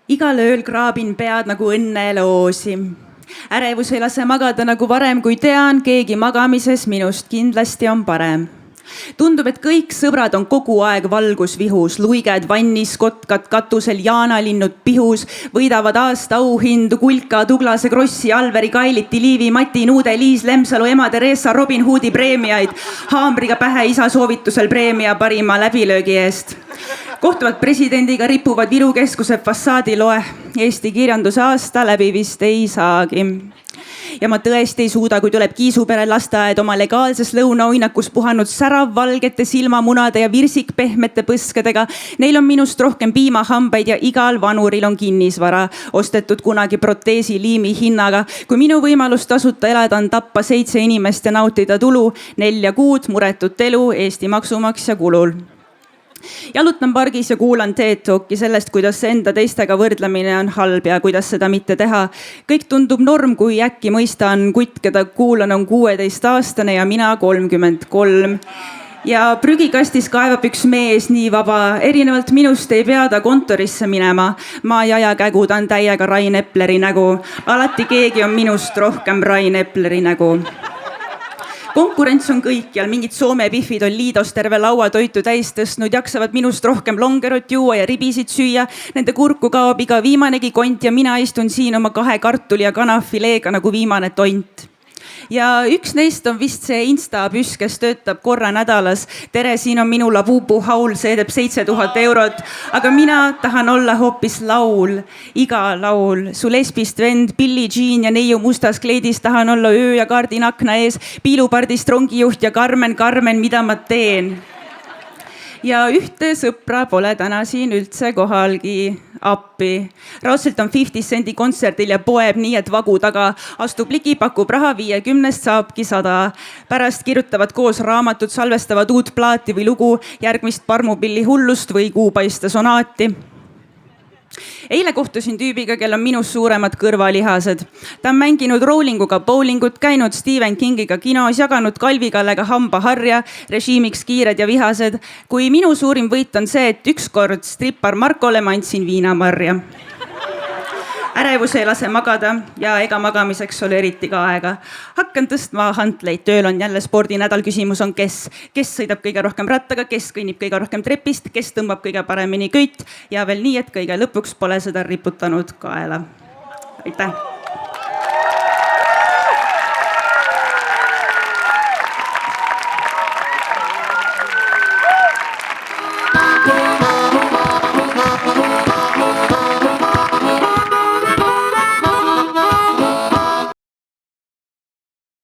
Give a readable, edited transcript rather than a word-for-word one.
Igal ööl kraabin pead nagu õnneloosi. Ärevus ei lase magada nagu varem, kui tean, keegi magamises minust kindlasti on parem. Tundub, et kõik sõbrad on kogu aeg valgusvihus, luiged vannis, kotkad katusel, jaanalinnud pihus, võidavad aasta auhindu Kulka, Tuglase, Krossi, Alveri, Kailiti, Liivi, Mati, Nuude, Liis, Lemsalu, ema Theresa, Robin Hoodi preemiaid, haamriga pähe isa soovitusel preemia parima läbilöögi eest. Kohtuvad presidendiga, ripuvad Viru keskuse fassaadiloe. Eesti kirjanduse aasta läbi vist ei saagi. Ja ma tõesti ei suuda, kui tuleb Kiisupere lasteaed oma legaalses lõunauinakus puhanud särav valgete silmamunade ja virsikpehmete põskedega. Neil on minust rohkem piimahambaid ja igal vanuril on kinnisvara, ostetud kunagi proteesi liimi hinnaga. Kui minu võimalus tasuta elada on tappa 7 inimest ja nautida tulu 4 kuud muretut elu Eesti maksumaksja kulul. Jalutan pargis ja kuulan TED Talki sellest, kuidas enda teistega võrdlemine on halb ja kuidas seda mitte teha. Kõik tundub norm, kui äkki mõistan kutt, keda kuulan, on 16-aastane ja mina 33. Ja prügikastis kaevab üks mees nii vaba, erinevalt minust ei pea ta kontorisse minema. Ma ei aja kägu, ta on täiega Rain Epleri nägu. Alati keegi on minust rohkem Rain Epleri nägu. Konkurents on kõikjal, mingid Soome pihvid on Liidos terve laua toitu täis tõstnud, jaksavad minust rohkem longerot juua ja ribisid süüa. Nende kurku kaob iga viimanegi kont ja mina istun siin oma 2 kartuli ja kanafileega nagu viimane tont. Ja üks neist on vist see Insta-püss, kes töötab korra nädalas. Tere, siin on minu Labubu haul, see teeb 7000 eurot. Aga mina tahan olla hoopis laul, iga laul. Su lesbist vend, Billie Jean ja neiu mustas kleidis tahan olla öö ja kaardin akna ees. Piilupardist rongijuht ja Carmen, mida ma teen? Ja ühte sõpra pole täna siin üldse kohalgi appi. Raudselt on 50 Cendi kontserdil ja poeb nii, et vagu taga. Astub ligi, pakub raha, 50 saabki 100. Pärast kirjutavad koos raamatut, salvestavad uut plaati või lugu, järgmist parmupilli hullust või kuupaiste sonaati. Eile kohtusin tüübiga, kel on minust suuremad kõrvalihased. Ta on mänginud Rowlinguga bowlingut, käinud Stephen Kingiga kinos, jaganud Kalvi-Kallega hambaharja, režiimiks kiired ja vihased. Kui minu suurim võit on see, et ükskord strippar Markole ma andsin viinamarja. Ärevus ei lase magada ja ega magamiseks ole eriti ka aega. Hakkan tõstma hantleid, tööl on jälle spordinädal, küsimus on kes. Kes sõidab kõige rohkem rattaga, kes kõnnib kõige rohkem trepist, kes tõmbab kõige paremini köit ja veel nii, et kõige lõpuks pole seda riputanud kaela. Aitäh!